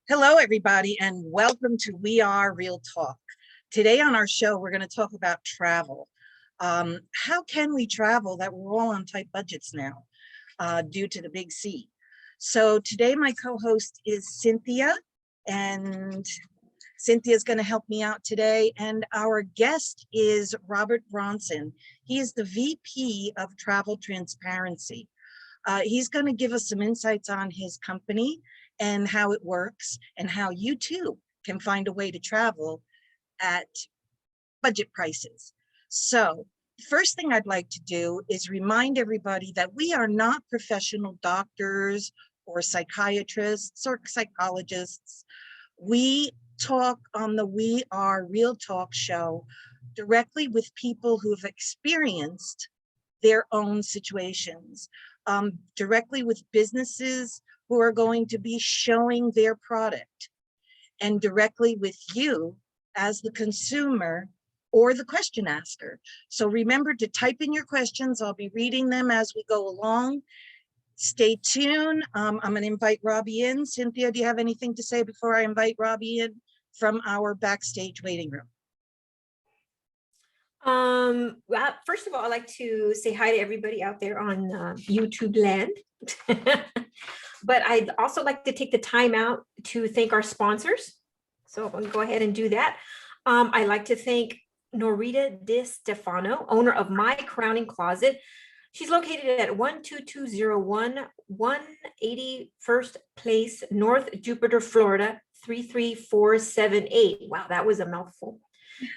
Hello, everybody, and welcome to We Are Real Talk. Today on our show, we're going to talk about travel. How can we travel that we're all on tight budgets now due to the big C? So today my co-host is Cynthia, and Cynthia is going to help me out today. And our guest is Robert Bronson. He is the VP of Travel Transparency. He's going to give us some insights on his company and how it works and how you too can find a way to travel at budget prices. So the first thing I'd like to do is remind everybody that we are not professional doctors or psychiatrists or psychologists. We talk on the We Are Real Talk show directly with people who have experienced their own situations, directly with businesses who are going to be showing their product, and directly with you as the consumer or the question asker. So remember to type in your questions. I'll be reading them as we go along. Stay tuned. I'm going to invite Robbie in. Cynthia, do you have anything to say before I invite Robbie in from our backstage waiting room? Well, first of all, I'd like to say hi to everybody out there on YouTube land. But I'd also like to take the time out to thank our sponsors. So I'm going to go ahead and do that. I'd like to thank Norita Di Stefano, owner of My Crowning Closet. She's located at 12201 181st Place, North Jupiter, Florida, 33478. Wow, that was a mouthful.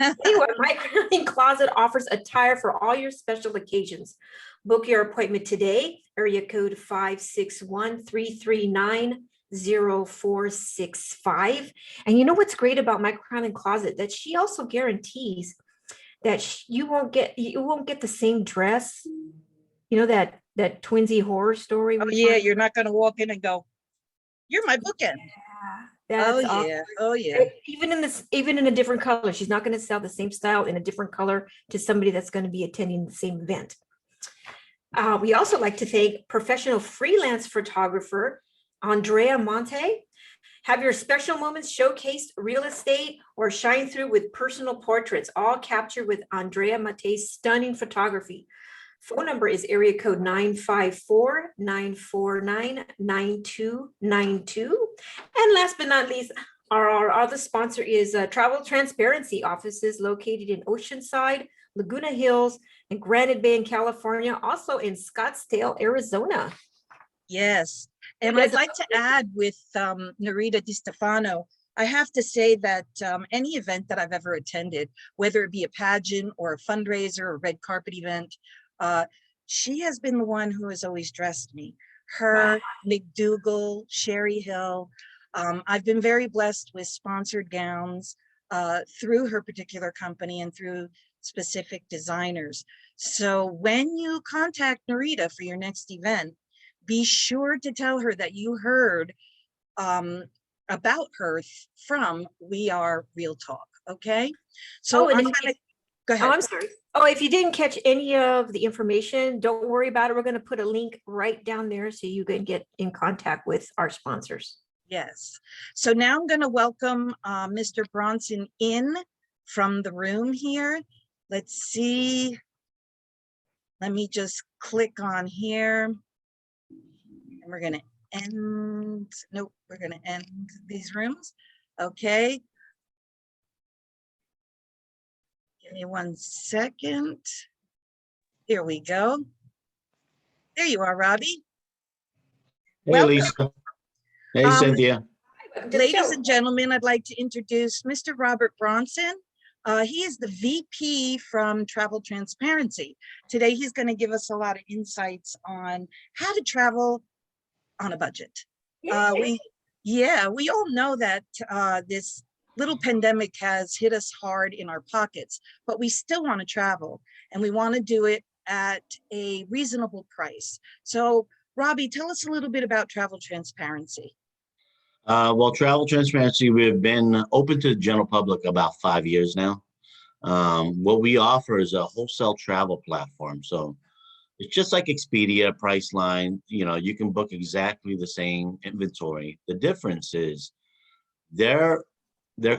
Anyway, My Crowning Closet offers attire for all your special occasions. Book your appointment today, area code 561-339-0465. And you know what's great about My Crowning Closet? That she also guarantees that you won't get the same dress. You know, that twinsy horror story. Oh yeah, you're not going to walk in and go, "You're my bookend." Yeah, oh yeah, oh yeah. Even in a different color, she's not going to sell the same style in a different color to somebody that's going to be attending the same event. We also like to thank professional freelance photographer Andrea Máté. Have your special moments showcased real estate or shine through with personal portraits, all captured with Andrea Máté's stunning photography. Phone number is area code 954-949-9292. And last but not least, our other sponsor is Travel Transparency, offices located in Oceanside, Laguna Hills, and Granite Bay in California, also in Scottsdale, Arizona. Yes, and I'd like to add with Norita Di Stefano, I have to say that any event that I've ever attended, whether it be a pageant or a fundraiser or a red carpet event, she has been the one who has always dressed me. Her, McDougal, Sherry Hill. I've been very blessed with sponsored gowns through her particular company and through specific designers. So when you contact Norita for your next event, be sure to tell her that you heard about her from We Are Real Talk. Okay. So go ahead. Oh, I'm sorry. Oh, if you didn't catch any of the information, don't worry about it. We're going to put a link right down there so you can get in contact with our sponsors. Yes. So now I'm going to welcome Mr. Bronson in from the room here. Let's see. Let me just click on here. And we're going to end. Nope, we're going to end these rooms. Okay. Give me 1 second. Here we go. There you are, Robbie. Hey, Welcome. Lisa. Hey, Cynthia. Ladies and gentlemen, I'd like to introduce Mr. Robert Bronson. He is the VP from Travel Transparency. Today, he's going to give us a lot of insights on how to travel on a budget. We all know that this little pandemic has hit us hard in our pockets, but we still want to travel and we want to do it at a reasonable price. So Robbie, tell us a little bit about Travel Transparency. Well, Travel Transparency, we've been open to the general public about 5 years now. What we offer is a wholesale travel platform. So it's just like Expedia, Priceline, you know, you can book exactly the same inventory. The difference is They're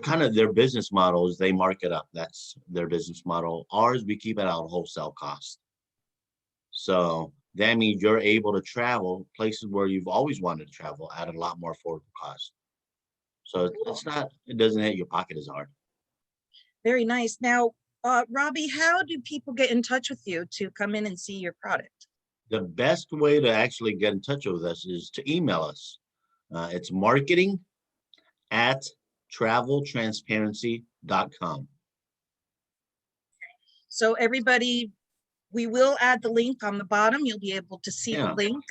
kind of their business models. They mark it up. That's their business model. Ours, we keep it out of wholesale cost. So that means you're able to travel places where you've always wanted to travel at a lot more affordable cost. So it's not, it doesn't hit your pocket as hard. Very nice. Now, Robbie, how do people get in touch with you to come in and see your product? The best way to actually get in touch with us is to email us. It's marketing@traveltransparency.com. So everybody, we will add the link on the bottom. You'll be able to see the Yeah. link.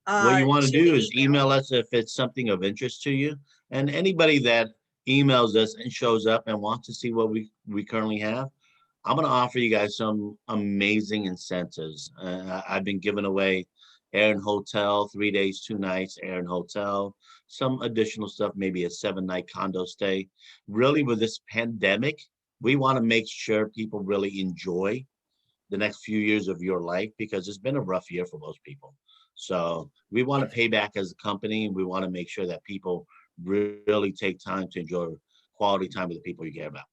What you want to the do is email us if it's something of interest to you. And anybody that emails us and shows up and wants to see what we currently have, I'm going to offer you guys some amazing incentives. I've been giving away air and hotel, 3 days, 2 nights, air and hotel, some additional stuff, maybe a 7-night condo stay. Really, with this pandemic, we want to make sure people really enjoy the next few years of your life, because it's been a rough year for most people. So we want to pay back as a company. We want to make sure that people really take time to enjoy quality time with the people you care about.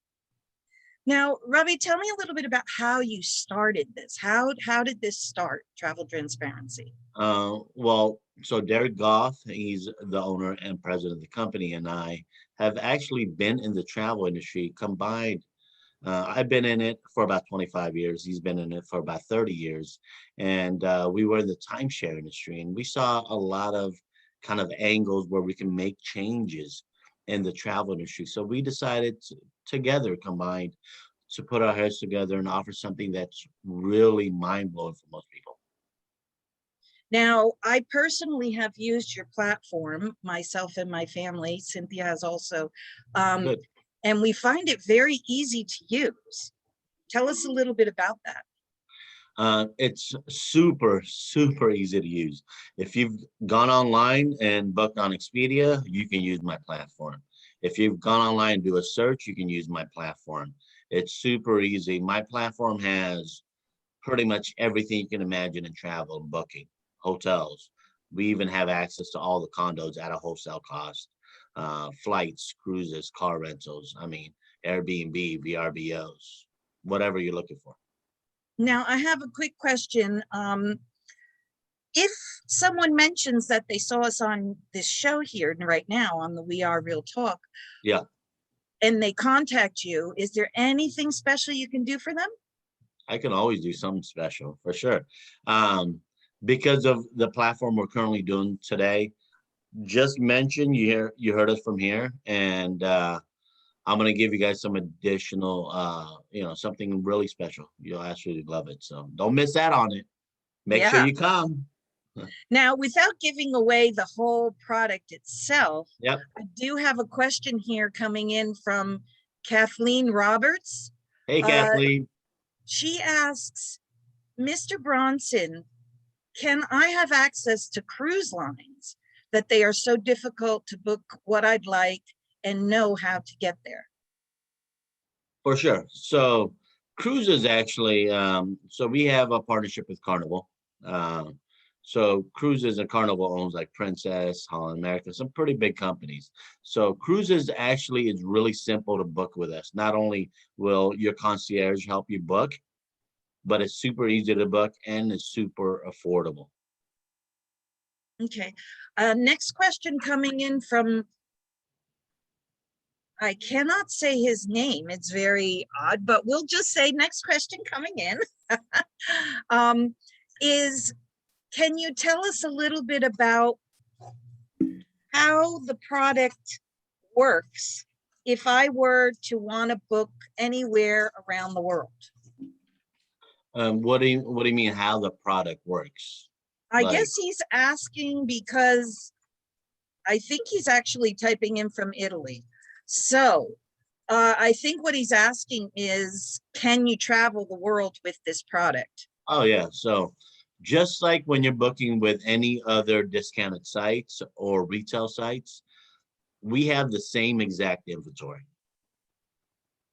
Now, Robbie, tell me a little bit about how you started this. How did this start, Travel Transparency? Well, so Derek Goff, he's the owner and president of the company, and I have actually been in the travel industry combined. I've been in it for about 25 years. He's been in it for about 30 years. And we were in the timeshare industry, and we saw a lot of kind of angles where we can make changes in the travel industry. So we decided together, combined, to put our heads together and offer something that's really mind-blowing for most people. Now, I personally have used your platform, myself and my family. Cynthia has also. Good. And we find it very easy to use. Tell us a little bit about that. It's super, super easy to use. If you've gone online and booked on Expedia, you can use my platform. If you've gone online and do a search, you can use my platform. It's super easy. My platform has pretty much everything you can imagine in travel and booking, hotels. We even have access to all the condos at a wholesale cost. Flights, cruises, car rentals, I mean, Airbnb, VRBOs, whatever you're looking for. Now, I have a quick question. If someone mentions that they saw us on this show here right now on the We Are Real Talk, Yeah, and they contact you, is there anything special you can do for them? I can always do something special for sure. Because of the platform we're currently doing today, just mention you heard us from here, and I'm going to give you guys some additional something really special. You'll absolutely love it, so don't miss out on it. Make sure you come. Now, without giving away the whole product itself, Yep. I do have a question here coming in from Kathleen Roberts. Hey, Kathleen. She asks, Mr. Bronson, can I have access to cruise lines that they are so difficult to book what I'd like and know how to get there? For sure. So cruises actually, so we have a partnership with Carnival. So cruises and Carnival owns like Princess, Holland America, some pretty big companies. So cruises actually is really simple to book with us. Not only will your concierge help you book, but it's super easy to book and it's super affordable. Okay. Next question coming in from, I cannot say his name. It's very odd, but we'll just say next question coming in is, can you tell us a little bit about how the product works if I were to want to book anywhere around the world? What do you mean how the product works? I guess he's asking because I think he's actually typing in from Italy. So I think what he's asking is, can you travel the world with this product? Oh yeah, so just like when you're booking with any other discounted sites or retail sites, we have the same exact inventory.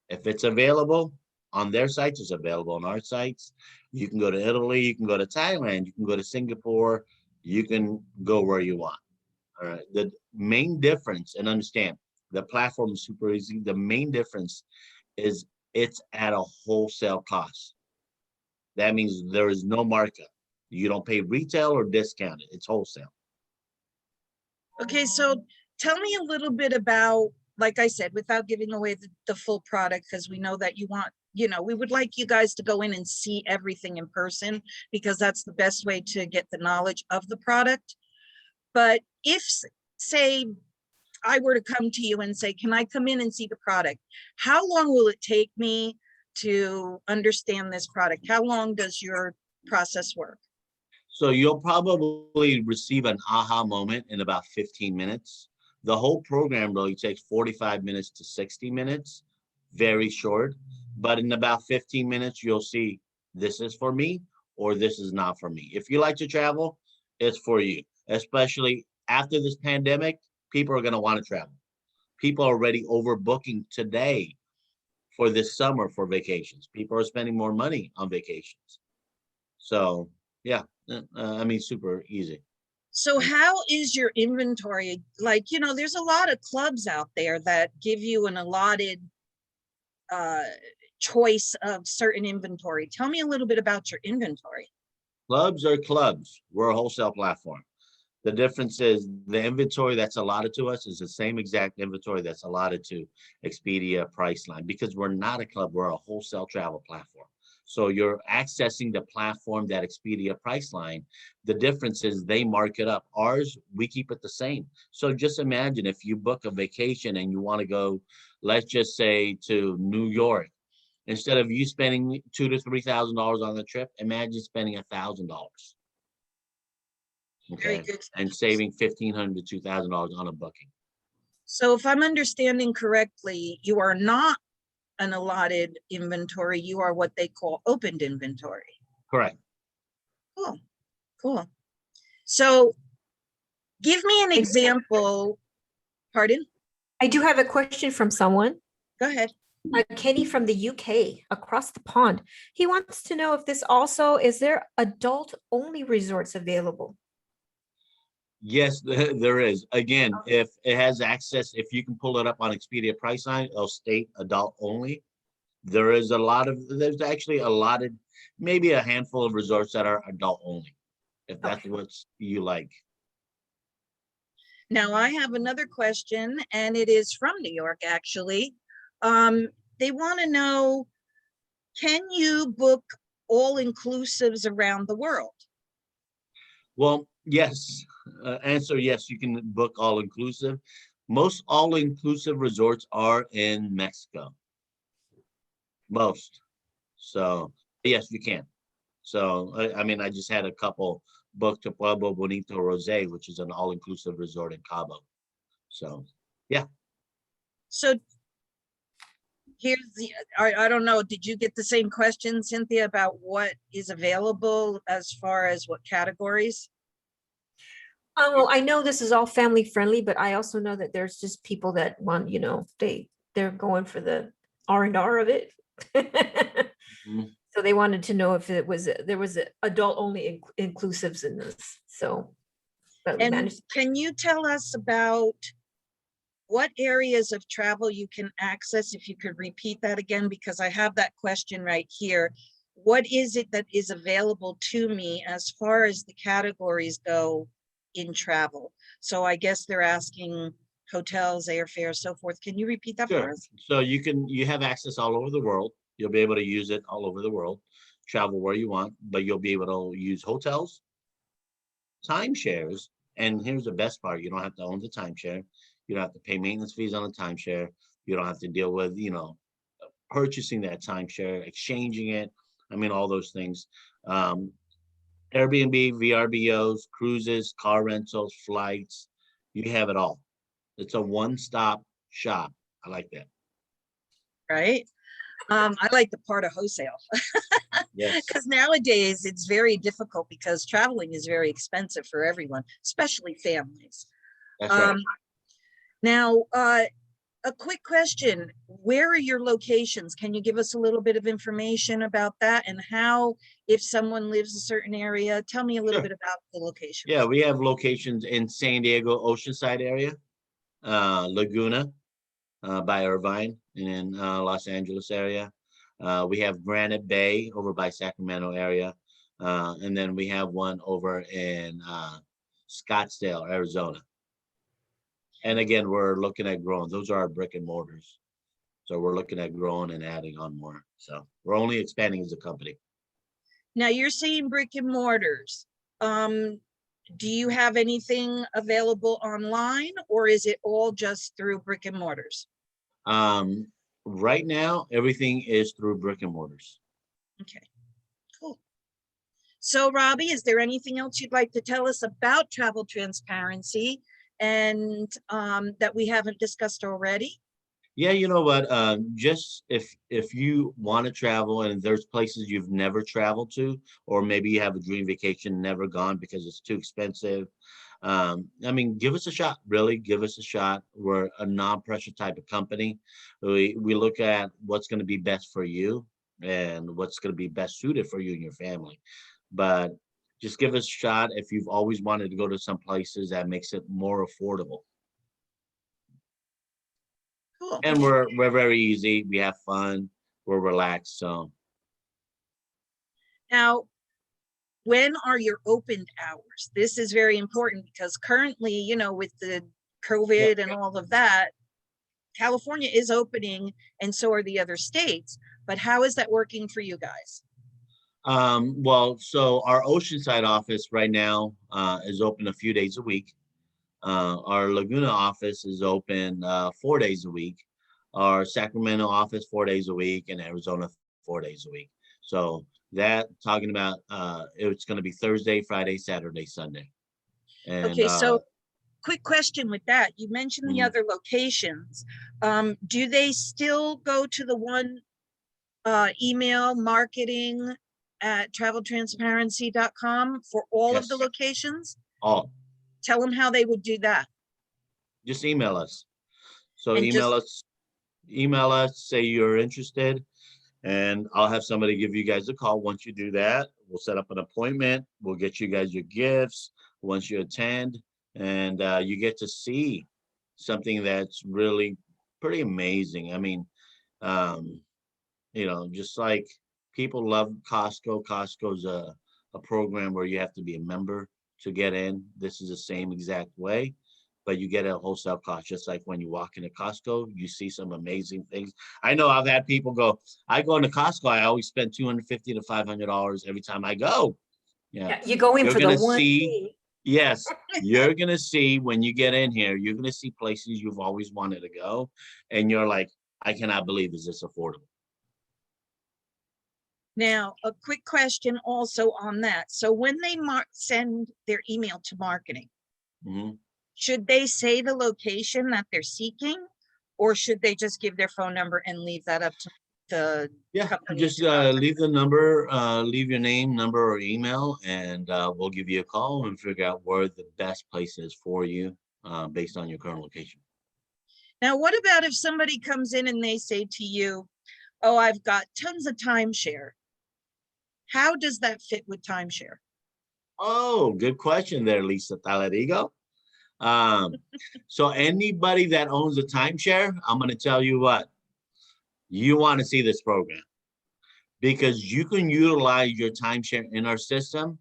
If it's available on their sites, it's available on our sites. You can go to Italy, you can go to Thailand, you can go to Singapore, you can go where you want. All right. The main difference, and understand, The platform is super easy. The main difference is it's at a wholesale cost. That means there is no markup. You don't pay retail or discounted. It's wholesale. Okay, so tell me a little bit about, like I said, without giving away the full product, because we know that you want, we would like you guys to go in and see everything in person, because that's the best way to get the knowledge of the product. But if, say, I were to come to you and say, can I come in and see the product? How long will it take me to understand this product? How long does your process work? So you'll probably receive an aha moment in about 15 minutes. The whole program really takes 45 minutes to 60 minutes, very short. But in about 15 minutes, you'll see this is for me or this is not for me. If you like to travel, it's for you. Especially after this pandemic, people are going to want to travel. People are already overbooking today for this summer for vacations. People are spending more money on vacations. So yeah, I mean, super easy. So how is your inventory? Like, there's a lot of clubs out there that give you an allotted choice of certain inventory. Tell me a little bit about your inventory. Clubs are clubs. We're a wholesale platform. The difference is the inventory that's allotted to us is the same exact inventory that's allotted to Expedia, Priceline, because we're not a club, we're a wholesale travel platform. So you're accessing the platform that Expedia, Priceline. The difference is they mark it up. Ours, we keep it the same. So just imagine if you book a vacation and you want to go, let's just say to New York, instead of you spending $2,000 to $3,000 on the trip, imagine spending $1,000. Very Okay, good. and saving $1,500 to $2,000 on a booking. So if I'm understanding correctly, you are not an allotted inventory. You are what they call opened inventory. Correct. Cool. Cool. So give me an example. Pardon? I do have a question from someone. Go ahead. Kenny from the UK, across the pond. He wants to know if this also, is there adult only resorts available? Yes, there is. Again, if it has access, if you can pull it up on Expedia Priceline, it'll state adult only. There's actually allotted, maybe a handful of resorts that are adult only, if that's what you like. Now I have another question, and it is from New York, actually. They want to know, can you book all inclusives around the world? Well, yes. Answer yes, you can book all inclusive. Most all inclusive resorts are in Mexico. Most. So yes, you can. So I mean, I just had a couple booked to Pueblo Bonito Rosé, which is an all inclusive resort in Cabo. So yeah. So here's I don't know, did you get the same question, Cynthia, about what is available as far as what categories? Well, I know this is all family friendly, but I also know that there's just people that want, they're going for the R&R of it. So they wanted to know if there was adult only inclusives in this. So, but we And managed. can you tell us about what areas of travel you can access? If you could repeat that again, because I have that question right here. What is it that is available to me as far as the categories go in travel? So I guess they're asking hotels, airfare, so forth. Can you repeat that for us? So you have access all over the world. You'll be able to use it all over the world, travel where you want, but you'll be able to use hotels, timeshares. And here's the best part. You don't have to own the timeshare. You don't have to pay maintenance fees on the timeshare. You don't have to deal with, purchasing that timeshare, exchanging it. I mean, all those things. Airbnb, VRBOs, cruises, car rentals, flights, you have it all. It's a one-stop shop. I like that. Right. I like the part of wholesale. Yes. Because nowadays it's very difficult because traveling is very expensive for everyone, especially families. That's right. Now, a quick question. Where are your locations? Can you give us a little bit of information about that, and how, if someone lives a certain area, tell me a little bit about the location. Yeah, we have locations in San Diego, Oceanside area, Laguna, by Irvine in Los Angeles area. We have Granite Bay over by Sacramento area. And then we have one over in Scottsdale, Arizona. And again, we're looking at growing. Those are our brick and mortars. So we're looking at growing and adding on more. So we're only expanding as a company. Now you're saying brick and mortars. Do you have anything available online, or is it all just through brick and mortars? Right now, everything is through brick and mortars. Okay, cool. So Robbie, is there anything else you'd like to tell us about travel transparency and that we haven't discussed already? Yeah, you know what? Just if you want to travel and there's places you've never traveled to, or maybe you have a dream vacation never gone because it's too expensive. I mean, give us a shot. Really, give us a shot. We're a non-pressure type of company. We look at what's going to be best for you and what's going to be best suited for you and your family. But just give us a shot if you've always wanted to go to some places that makes it more affordable. Cool. And we're very easy. We have fun. We're relaxed. So Now, when are your opened hours? This is very important because currently, you know, with the COVID and all of that, California is opening and so are the other states. But how is that working for you guys? well, so our Oceanside office right now is open a few days a week. Our Laguna office is open 4 days a week. Our Sacramento office 4 days a week, and Arizona 4 days a week. So that talking about it's going to be Thursday, Friday, Saturday, Sunday. And Okay, so quick question with that. You mentioned the Mhm. other locations. Do they still go to the one email marketing at traveltransparency.com for all of the Yes. locations? Oh, Tell them how they would do that. just email us. So And email us, say you're interested, and I'll have somebody give you guys a call. Once you do that, we'll set up an appointment. We'll get you guys your gifts once you attend, and you get to see something that's really pretty amazing. I mean, you know, just like people love Costco. Costco's a program where you have to be a member to get in. This is the same exact way, but you get a wholesale cost. Just like when you walk into Costco, you see some amazing things. I know I've had people go, I go into Costco, I always spend $250 to $500 every time I go. Yeah. You go in You're for the gonna one see, thing. yes, you're gonna see when you get in here, you're gonna see places you've always wanted to go. And you're like, I cannot believe is this affordable. now, a quick question also on that. So when they send their email to marketing, Mhm. should they say the location that they're seeking, or should they just give their phone number and leave that up to the Yeah, company? just to contact? leave the number, leave your name, number, or email, and we'll give you a call and figure out where the best place is for you based on your current location. Now, what about if somebody comes in and they say to you, oh, I've got tons of timeshare. How does that fit with timeshare? Oh, good question there, Lisa Tallarigo. So anybody that owns a timeshare, I'm going to tell you what, you want to see this program because you can utilize your timeshare in our system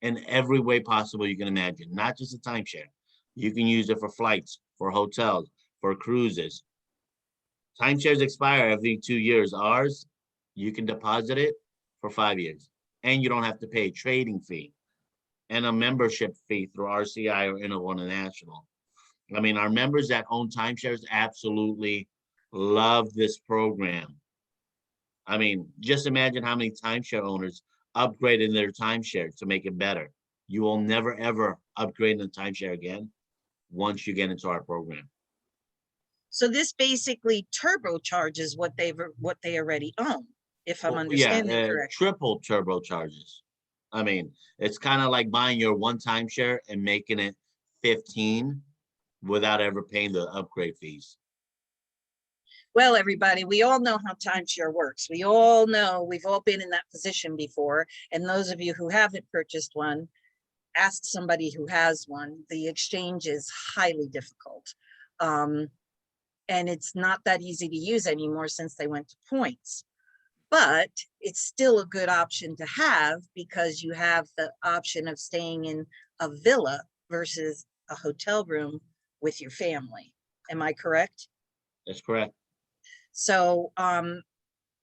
in every way possible you can imagine, not just a timeshare. You can use it for flights, for hotels, for cruises. Timeshares expire every 2 years. Ours, you can deposit it for 5 years, and you don't have to pay a trading fee and a membership fee through RCI or International. I mean, our members that own timeshares absolutely love this program. I mean, just imagine how many timeshare owners upgraded their timeshare to make it better. You will never, ever upgrade a timeshare again once you get into our program. So this basically turbocharges what they already own, if I'm understanding correctly. Triple turbocharges. I mean, it's kind of like buying your one timeshare and making it 15 without ever paying the upgrade fees. Well, everybody, we all know how timeshare works. We all know, we've all been in that position before. And those of you who haven't purchased one, ask somebody who has one. The exchange is highly difficult. and it's not that easy to use anymore since they went to points. But it's still a good option to have because you have the option of staying in a villa versus a hotel room with your family. Am I correct? That's correct. So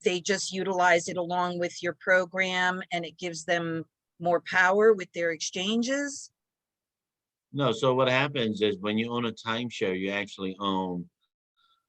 they just utilize it along with your program and it gives them more power with their exchanges. No, so what happens is when you own a timeshare, you actually own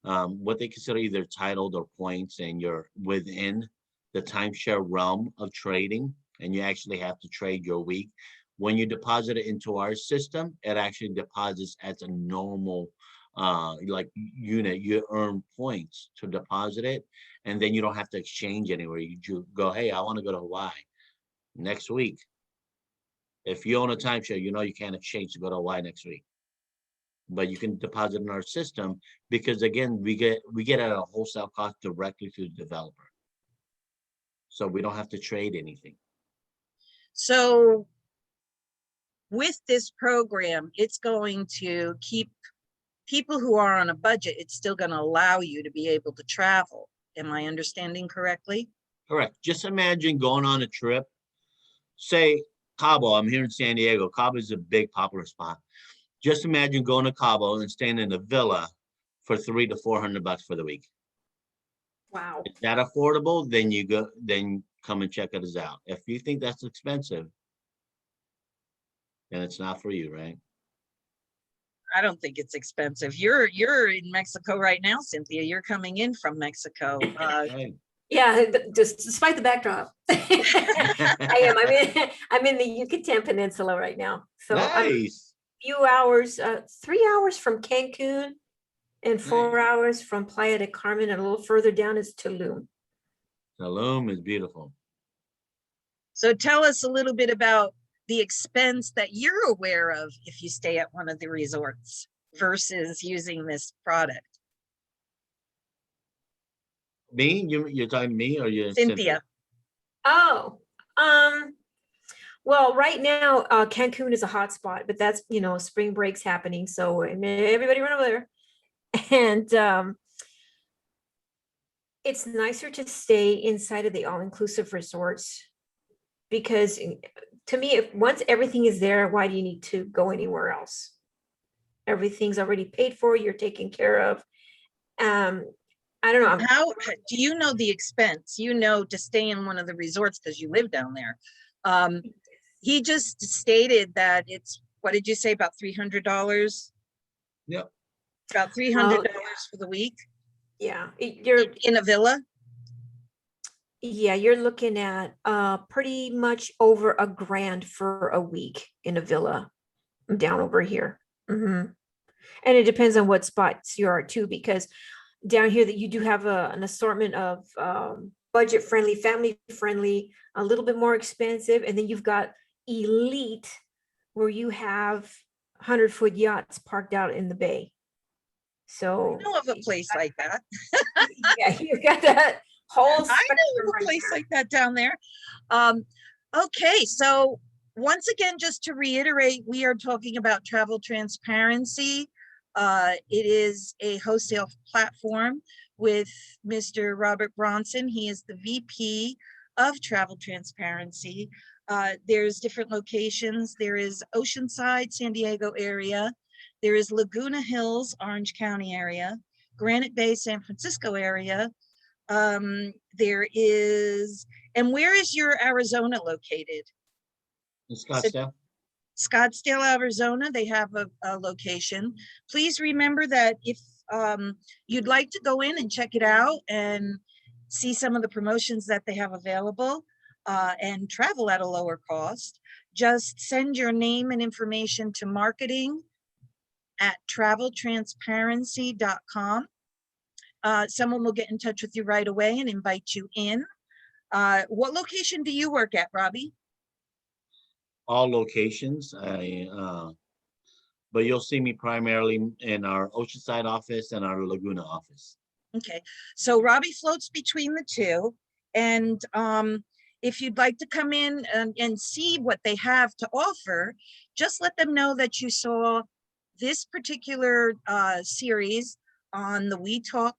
what they consider either titled or points, and you're within the timeshare realm of trading, and you actually have to trade your week. When you deposit it into our system, it actually deposits as a normal like unit. You earn points to deposit it, and then you don't have to exchange anywhere. You go, hey, I want to go to Hawaii next week. If you own a timeshare, you know you can't exchange to go to Hawaii next week, but you can deposit in our system because again, we get at a wholesale cost directly to the developer, so we don't have to trade anything. So with this program, it's going to keep people who are on a budget. It's still going to allow you to be able to travel. Am I understanding correctly? Correct. Just imagine going on a trip, say Cabo. I'm here in San Diego. Cabo is a big popular spot. Just imagine going to Cabo and staying in a villa for $300 to $400 for the week. Wow. Is that affordable? Then you go, then come and check us out. If you think that's expensive, then it's not for you, right? I don't think it's expensive. You're in Mexico right now, Cynthia. You're coming in from Mexico. Right. Yeah, just despite the backdrop. I am. I'm in the Yucatan Peninsula right now. So I'm a Nice. few hours, 3 hours from Cancun and 4 hours from Playa del Carmen, and a little further down is Tulum. Tulum is beautiful. So tell us a little bit about the expense that you're aware of if you stay at one of the resorts versus using this product. Me? You're talking to me or you're Cynthia? Oh, well, right now, Cancun is a hot spot, but that's, spring break's happening. So everybody run over there. And it's nicer to stay inside of the all-inclusive resorts because to me, once everything is there, why do you need to go anywhere else? Everything's already paid for, you're taken care of. I don't know. How do you know the expense? To stay in one of the resorts because you live down there. He just stated that it's, what did you say, about $300? Yep. About $300 for the week. Yeah, you're in a villa. Yeah, you're looking at pretty much over $1,000 for a week in a villa down over here. And it depends on what spots you are too, because down here that you do have an assortment of budget friendly, family friendly, a little bit more expensive, and then you've got elite where you have 100-foot yachts parked out in the bay. So I know of a place like that. Yeah, you got that whole I know of a place like that down there. Okay, so once again, just to reiterate, we are talking about travel transparency. It is a wholesale platform with Mr. Robert Bronson. He is the VP of Travel Transparency. There's different locations. There is Oceanside, San Diego area. There is Laguna Hills, Orange County area. Granite Bay, San Francisco area. There is, and where is your Arizona located? In Scottsdale. Scottsdale, Arizona, they have a location. Please remember that if you'd like to go in and check it out and see some of the promotions that they have available and travel at a lower cost, just send your name and information to marketing@traveltransparency.com. Someone will get in touch with you right away and invite you in. What location do you work at, Robbie? All locations. But you'll see me primarily in our Oceanside office and our Laguna office. Okay, so Robbie floats between the two. And if you'd like to come in and see what they have to offer, just let them know that you saw this particular series on the We Talk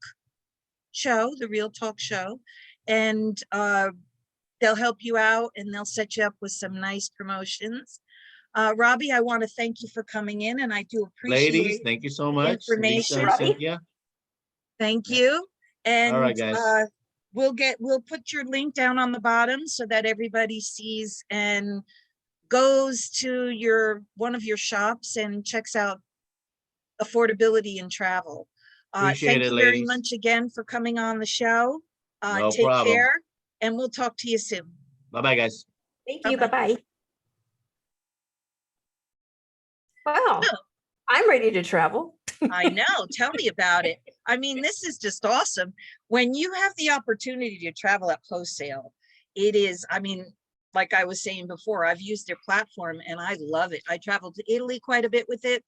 show, the Real Talk show, and they'll help you out and they'll set you up with some nice promotions. Robbie, I want to thank you for coming in, and I do appreciate Ladies, thank you so much. Lisa information. and Robbie? Cynthia. Thank you. And All right, guys. we'll put your link down on the bottom so that everybody sees and goes to one of your shops and checks out affordability in travel. Appreciate Thank it, you very ladies. much again for coming on the show. No Take problem. care, and we'll talk to you soon. Bye-bye, guys. Thank you. Bye-bye. Bye-bye. Wow, Oh. I'm ready to travel. I know. Tell me about it. I mean, this is just awesome. When you have the opportunity to travel at wholesale, it is, I mean, like I was saying before, I've used their platform and I love it. I traveled to Italy quite a bit with it.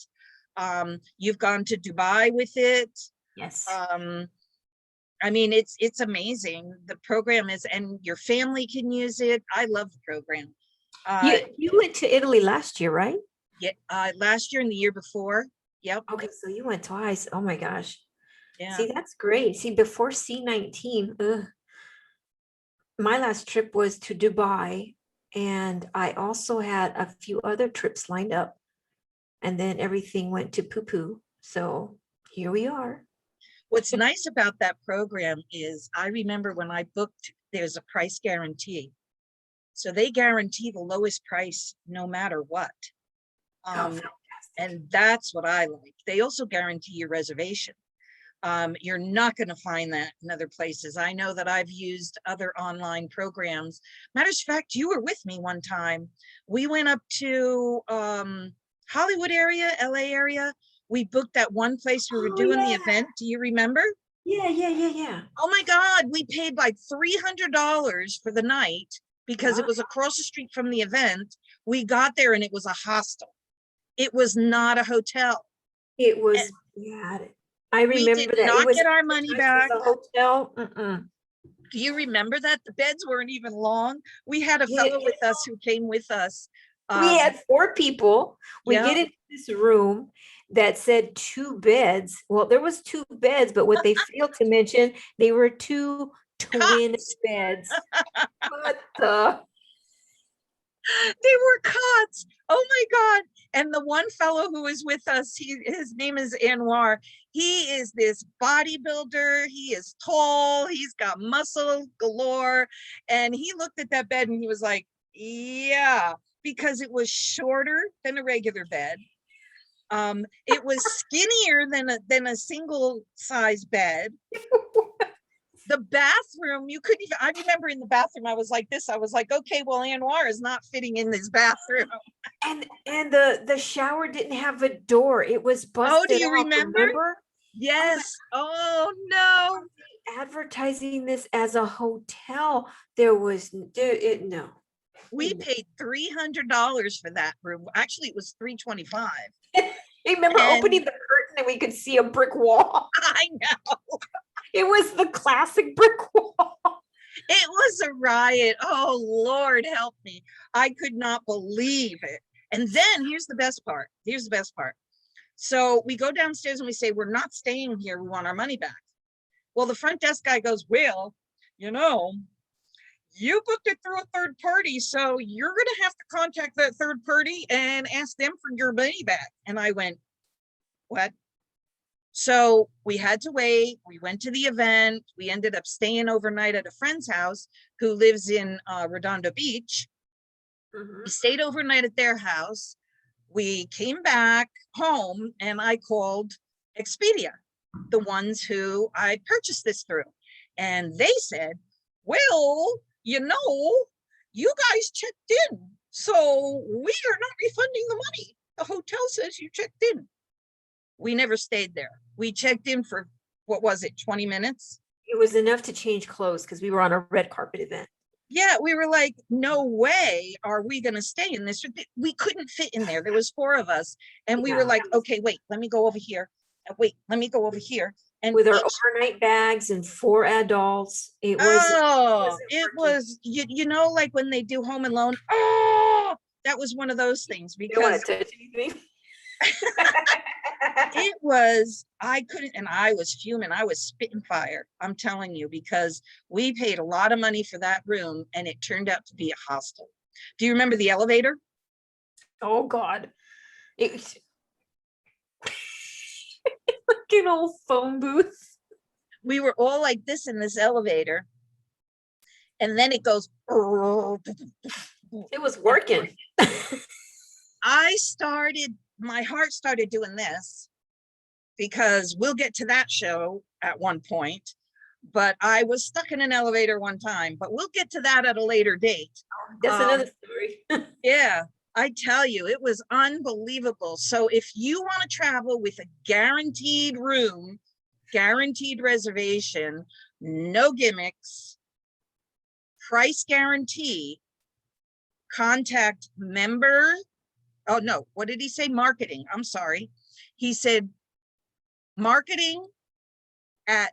You've gone to Dubai with it. Yes. I mean, it's amazing. The program is, and your family can use it. I love the program. You went to Italy last year, right? Yeah, last year and the year before. Yep. Okay, so you went twice. Oh my gosh. Yeah. See, that's great. See, before C19, my last trip was to Dubai, and I also had a few other trips lined up, and then everything went to poo-poo. So here we are. What's nice about that program is I remember when I booked, there's a price guarantee. So they guarantee the lowest price no matter what. And that's what I like. They also guarantee your reservation. You're not going to find that in other places. I know that I've used other online programs. Matter of fact, you were with me one time. We went up to Hollywood area, LA area. We booked that one place we were doing the event. Do you remember? Yeah. Oh my God, we paid like $300 for the night because it was across the street from the event. We got there and it was a hostel. It was not a hotel. It was bad. I remember we did that. not It was get our money back. a hotel. Do you remember that? The beds weren't even long. We had a fellow with us who came with us. We had 4 people. We yeah. get into this room that said 2 beds. Well, there was 2 beds, but what they failed to mention, they were 2 twin beds. What the? They were cots. Oh my God. And the one fellow who was with us, his name is Anwar. He is this bodybuilder. He is tall. He's got muscle galore. And he looked at that bed and he was like, yeah, because it was shorter than a regular bed. It was skinnier than a single size bed. The bathroom, you couldn't even, I remember in the bathroom, I was like this. I was like, okay, well, Anwar is not fitting in this bathroom. And the shower didn't have a door. It was busted. Oh, do you remember? Yes. Oh no. Advertising this as a hotel. There was no. We paid $300 for that room. Actually, it was $325. Remember opening the curtain and we could see a brick wall. I know. It was the classic brick wall. It was a riot. Oh, Lord, help me. I could not believe it. And then here's the best part. Here's the best part. So we go downstairs and we say, we're not staying here. We want our money back. Well, the front desk guy goes, well, you know, you booked it through a third party. So you're going to have to contact that third party and ask them for your money back. And I went, what? So we had to wait. We went to the event. We ended up staying overnight at a friend's house who lives in Redondo Beach. We stayed overnight at their house. We came back home and I called Expedia, the ones who I purchased this through. And they said, well, you know, you guys checked in, so we are not refunding the money. The hotel says you checked in. We never stayed there. We checked in for, what was it, 20 minutes? It was enough to change clothes because we were on a red carpet event. Yeah, we were like, no way are we going to stay in this. We couldn't fit in there. There was 4 of us. And we were like, okay, wait, let me go over here. Wait, let me go over here. And with our overnight bags and 4 adults. It was, you know, like when they do Home Alone. Oh, that was one of those things because It was, I couldn't, and I was fuming. I was spitting fire. I'm telling you, because we paid a lot of money for that room and it turned out to be a hostel. Do you remember the elevator? Oh God. It was like an old phone booth. We were all like this in this elevator. And then it goes, It was working. my heart started doing this, because we'll get to that show at one point. But I was stuck in an elevator one time, but we'll get to that at a later date. That's another story. Yeah, I tell you, it was unbelievable. So if you want to travel with a guaranteed room, guaranteed reservation, no gimmicks, price guarantee, contact member. Oh no, what did he say? Marketing. I'm sorry. He said marketing at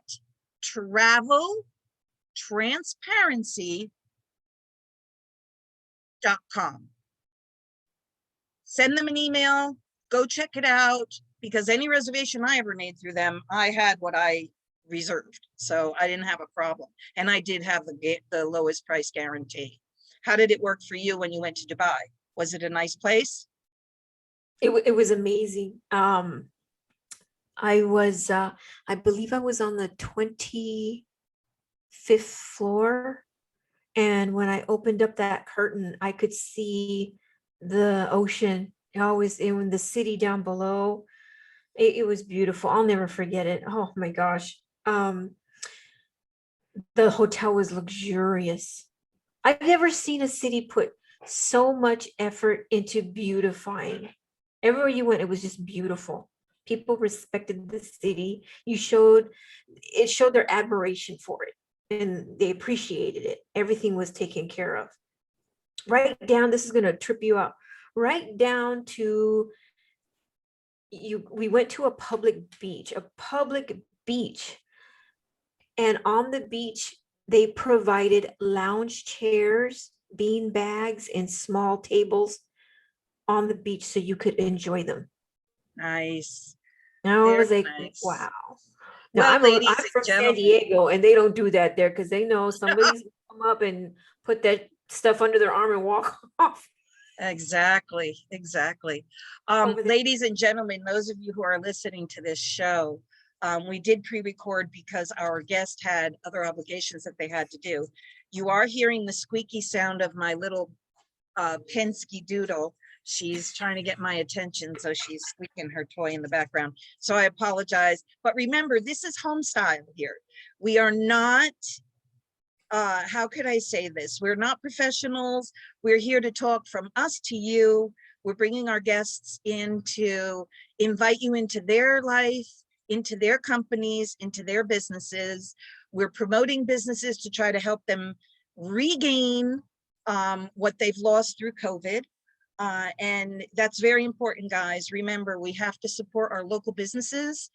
traveltransparency.com. Send them an email, go check it out, because any reservation I ever made through them, I had what I reserved. So I didn't have a problem. And I did have the lowest price guarantee. How did it work for you when you went to Dubai? Was it a nice place? It was amazing. I believe I was on the 25th floor. And when I opened up that curtain, I could see the ocean. I was in the city down below. It was beautiful. I'll never forget it. Oh my gosh. The hotel was luxurious. I've never seen a city put so much effort into beautifying. Everywhere you went, it was just beautiful. People respected the city. It showed their admiration for it, and they appreciated it. Everything was taken care of. Right down, this is going to trip you up, right down to we went to a public beach, and on the beach, they provided lounge chairs, bean bags, and small tables on the beach so you could enjoy them. Nice. And I was Very like, nice. wow. Now Well, I'm ladies from and San gentlemen, Diego, and they don't do that there because they know somebody's gonna come up and put that stuff under their arm and walk off. exactly. Over there. Ladies and gentlemen, those of you who are listening to this show, we did pre-record because our guest had other obligations that they had to do. You are hearing the squeaky sound of my little Penske doodle. She's trying to get my attention, so she's squeaking her toy in the background. So I apologize. But remember, this is home style here. We are not, how could I say this? We're not professionals. We're here to talk from us to you. We're bringing our guests in to invite you into their life, into their companies, into their businesses. We're promoting businesses to try to help them regain what they've lost through COVID. And that's very important, guys. Remember, we have to support our local businesses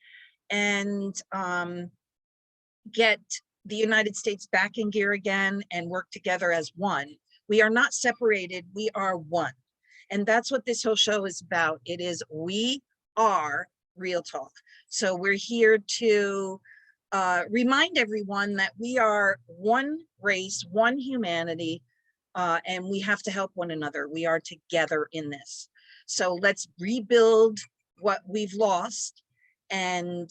and get the United States back in gear again and work together as one. We are not separated, we are one. And that's what this whole show is about. It is, we are Real Talk. So we're here to remind everyone that we are one race, one humanity, and we have to help one another. We are together in this. So let's rebuild what we've lost and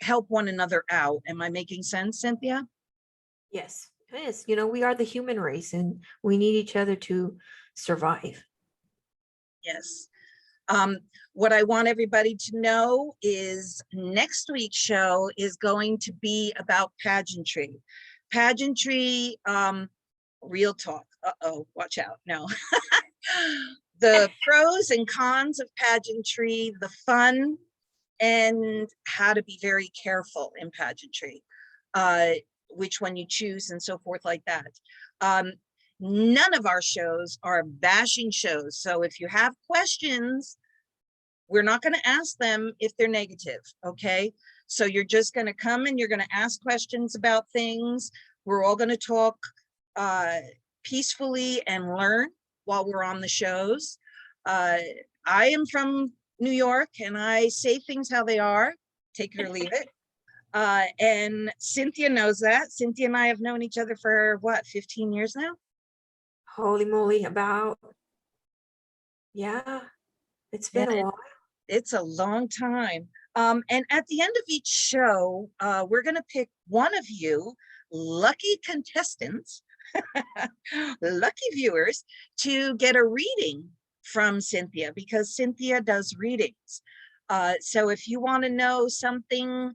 help one another out. Am I making sense, Cynthia? Yes. You know, we are the human race and we need each other to survive. Yes. What I want everybody to know is next week's show is going to be about pageantry. Pageantry, real talk. Uh-oh, watch out. No. The pros and cons of pageantry, the fun, and how to be very careful in pageantry, which one you choose and so forth like that. None of our shows are bashing shows. So if you have questions, we're not going to ask them if they're negative, okay? So you're just going to come and you're going to ask questions about things. We're all going to talk peacefully and learn while we're on the shows. I am from New York, and I say things how they are, take it or leave it. And Cynthia knows that. Cynthia and I have known each other for what, 15 years now? Holy moly, yeah, it's been a And while. it's a long time. And at the end of each show, we're going to pick one of you lucky contestants, lucky viewers, to get a reading from Cynthia, because Cynthia does readings. So if you want to know something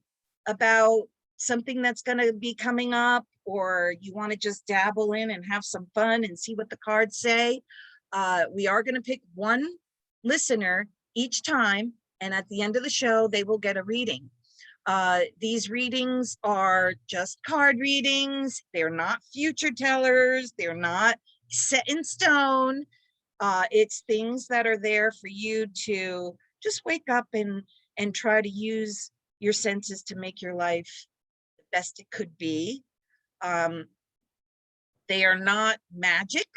about something that's going to be coming up, or you want to just dabble in and have some fun and see what the cards say, we are going to pick one listener each time, and at the end of the show they will get a reading. These readings are just card readings. They're not future tellers. They're not set in stone. It's things that are there for you to just wake up and try to use your senses to make your life the best it could be. They are not magic.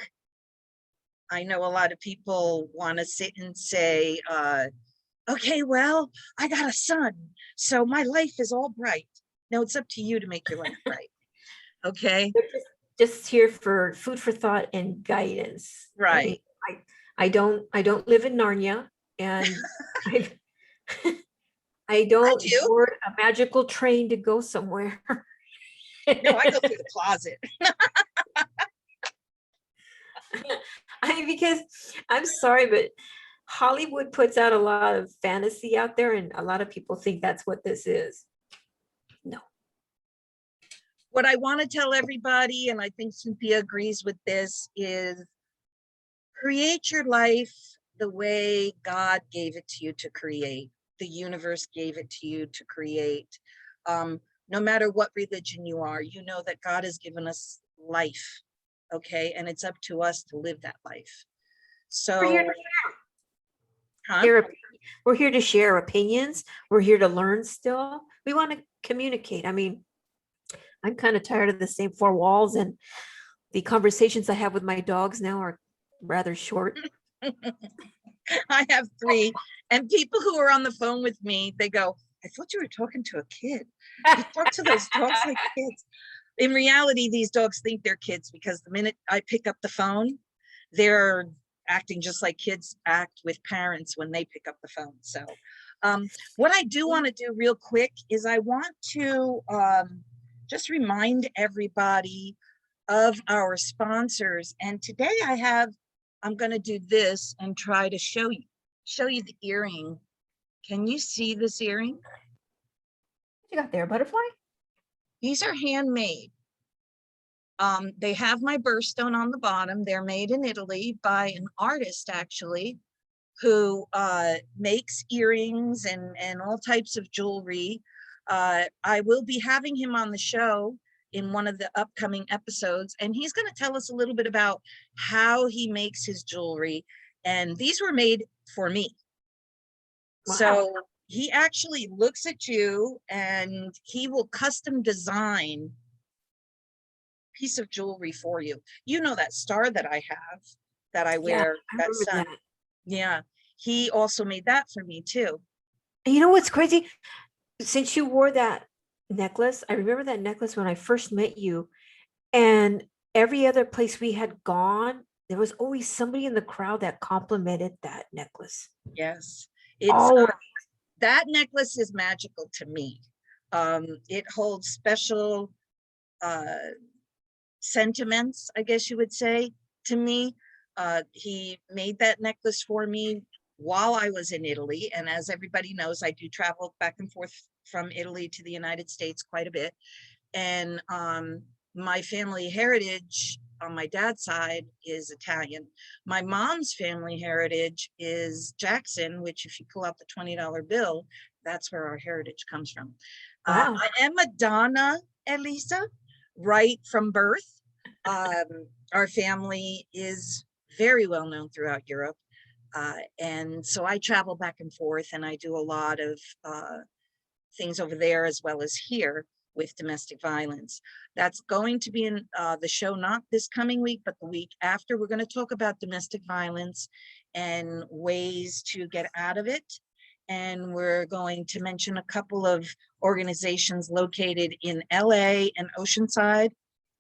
I know a lot of people want to sit and say, okay, well, I got a son, so my life is all bright. No, it's up to you to make your life bright. Okay. Just here for food for thought and guidance. Right. I don't live in Narnia, and I don't do. board a magical train to go somewhere. No, I go through the closet. Because I'm sorry, but Hollywood puts out a lot of fantasy out there, and a lot of people think that's what this is. No. What I want to tell everybody, and I think Cynthia agrees with this, is create your life the way God gave it to you to create. The universe gave it to you to create. No matter what religion you are, you know that God has given us life. Okay, and it's up to us to live that life. So We're here to share opinions. We're here to learn still. We want to communicate. I mean, I'm kind of tired of the same four walls, and the conversations I have with my dogs now are rather short. I have 3, and people who are on the phone with me, they go, I thought you were talking to a kid. You talk to those dogs like kids. In reality, these dogs think they're kids, because the minute I pick up the phone, they're acting just like kids act with parents when they pick up the phone. So what I do want to do real quick is I want to just remind everybody of our sponsors. And today I'm going to do this and try to show you the earring. Can you see this earring? What you got there, butterfly? These are handmade. They have my birthstone on the bottom. They're made in Italy by an artist, actually, who makes earrings and all types of jewelry. I will be having him on the show in one of the upcoming episodes, and he's going to tell us a little bit about how he makes his jewelry. And these were made for me. Wow. So he actually looks at you and he will custom design piece of jewelry for you. You know that star that I have, that I wear, that sun. Yeah, he also made that for me too. And you know what's crazy? Since you wore that necklace, I remember that necklace when I first met you, and every other place we had gone, there was always somebody in the crowd that complimented that necklace. Yes, it's that necklace is magical to me. It holds special sentiments, I guess you would say, to me. He made that necklace for me while I was in Italy. And as everybody knows, I do travel back and forth from Italy to the United States quite a bit. And my family heritage on my dad's side is Italian. My mom's family heritage is Jackson, which if you pull out the $20 bill, that's where our heritage comes from. Wow. I am Madonna, Elisa, right from birth. Our family is very well known throughout Europe. And so I travel back and forth, and I do a lot of things over there as well as here with domestic violence. That's going to be in the show, not this coming week, but the week after. We're going to talk about domestic violence and ways to get out of it. and we're going to mention a couple of organizations located in LA and Oceanside,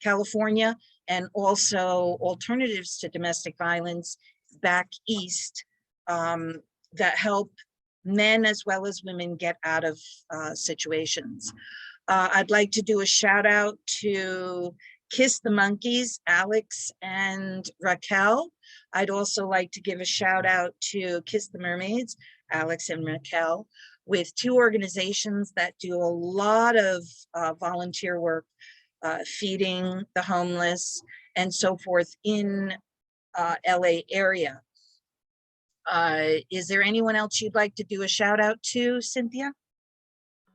California, and also alternatives to domestic violence back east that help men as well as women get out of situations. I'd like to do a shout out to Kiss the Monkeys, Alex and Raquel. I'd also like to give a shout out to Kiss the Mermaids, Alex and Raquel, with two organizations that do a lot of volunteer work, feeding the homeless and so forth in LA area. Is there anyone else you'd like to do a shout out to, Cynthia?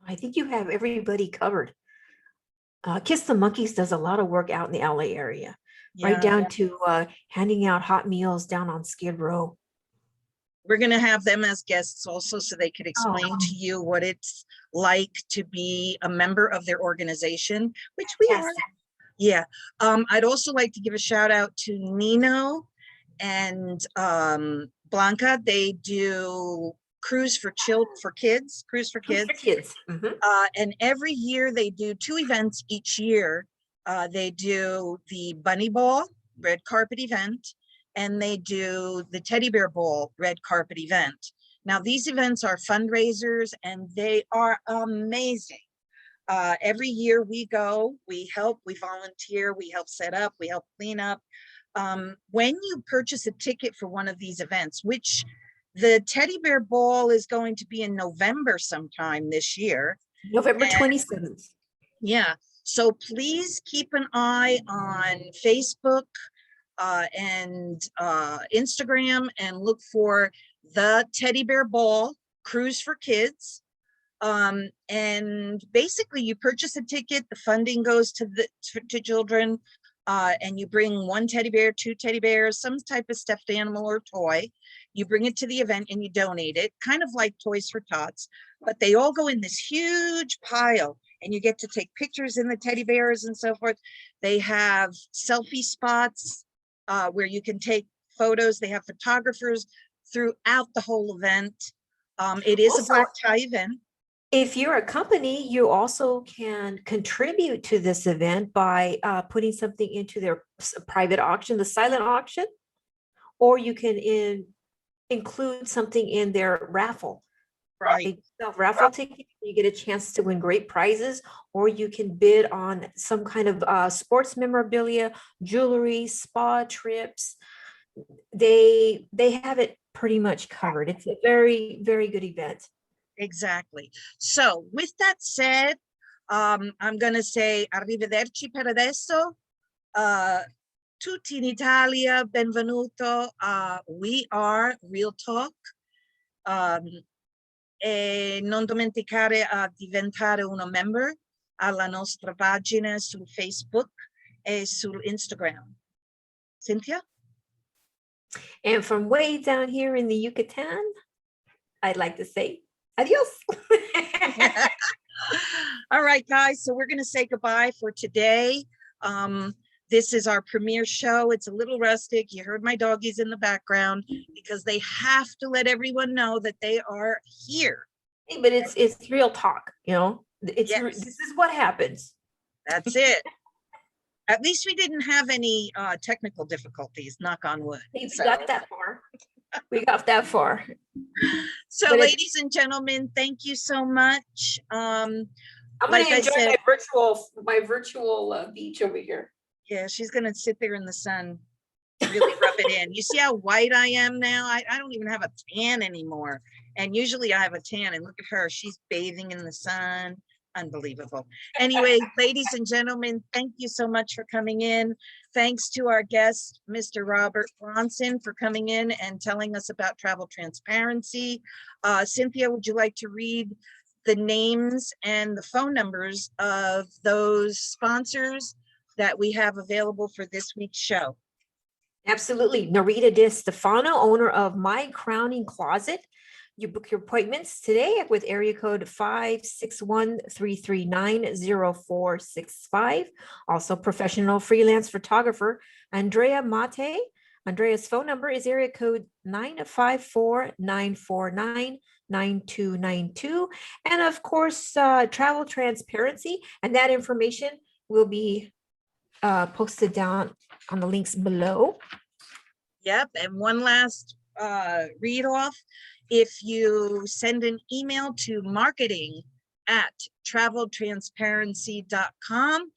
I think you have everybody covered. Kiss the Monkeys does a lot of work out in the LA area, right down to handing out hot meals down on Skid Row. We're going to have them as guests also, so they could explain to you what it's like to be a member of their organization, which we are. Yeah. I'd also like to give a shout out to Nino and Blanca. They do Cruise for Kids. Mhm. And every year they do two events each year. They do the Bunny Ball red carpet event, and they do the Teddy Bear Ball red carpet event. Now these events are fundraisers and they are amazing. Every year we go, we help, we volunteer, we help set up, we help clean up. When you purchase a ticket for one of these events, which the Teddy Bear Ball is going to be in November sometime this year. November 27th. Yeah, so please keep an eye on Facebook and Instagram and look for the Teddy Bear Ball Cruise for Kids. And basically you purchase a ticket, the funding goes to children, and you bring one teddy bear, two teddy bears, some type of stuffed animal or toy. You bring it to the event and you donate it, kind of like Toys for Tots, but they all go in this huge pile and you get to take pictures in the teddy bears and so forth. They have selfie spots where you can take photos. They have photographers throughout the whole event. It is a black tie event. If you're a company, you also can contribute to this event by putting something into their private auction, the silent auction, or you can include something in their raffle. Right. Raffle ticket, you get a chance to win great prizes, or you can bid on some kind of sports memorabilia, jewelry, spa trips. They have it pretty much covered. It's a very, very good event. Exactly. So with that said, I'm going to say arrivederci per adesso. Tutti in Italia, benvenuto. We are Real Talk. E non dimenticare a diventare uno member alla nostra pagina su Facebook e su Instagram. Cynthia? And from way down here in the Yucatan, I'd like to say adios. All right, guys. So we're going to say goodbye for today. This is our premiere show. It's a little rustic. You heard my doggies in the background because they have to let everyone know that they are here. Hey, but it's real talk, you know. This is what happens. That's it. At least we didn't have any technical difficulties, knock on wood. We got that far. We got that far. So, but ladies and gentlemen, thank you so much. I'm like gonna enjoy my virtual beach over here. Yeah, she's gonna sit there in the sun, really rub it in. You see how white I am now? I don't even have a tan anymore. And usually I have a tan, and look at her, she's bathing in the sun. Unbelievable. Anyway, ladies and gentlemen, thank you so much for coming in. Thanks to our guest, Mr. Robert Bronson, for coming in and telling us about travel transparency. Cynthia, would you like to read the names and the phone numbers of those sponsors that we have available for this week's show? Absolutely. Narita De Stefano, owner of My Crowning Closet. You book your appointments today with area code 561-339-0465. Also professional freelance photographer, Andrea Máté. Andrea's phone number is area code 954-949-9666. 9292. And of course, travel transparency, and that information will be posted down on the links below. Yep, and one last read off. If you send an email to marketing@traveltransparency.com,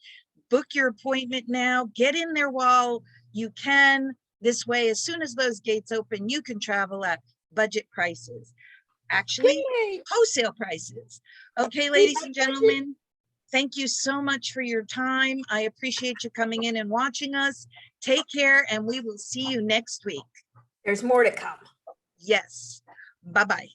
book your appointment now, get in there while you can. This way, as soon as those gates open, you can travel at budget prices. Actually, Yay! wholesale prices. Okay, ladies and gentlemen, thank you so much for your time. I appreciate you coming in and watching us. Take care, and we will see you next week. There's more to come. Yes. Bye-bye.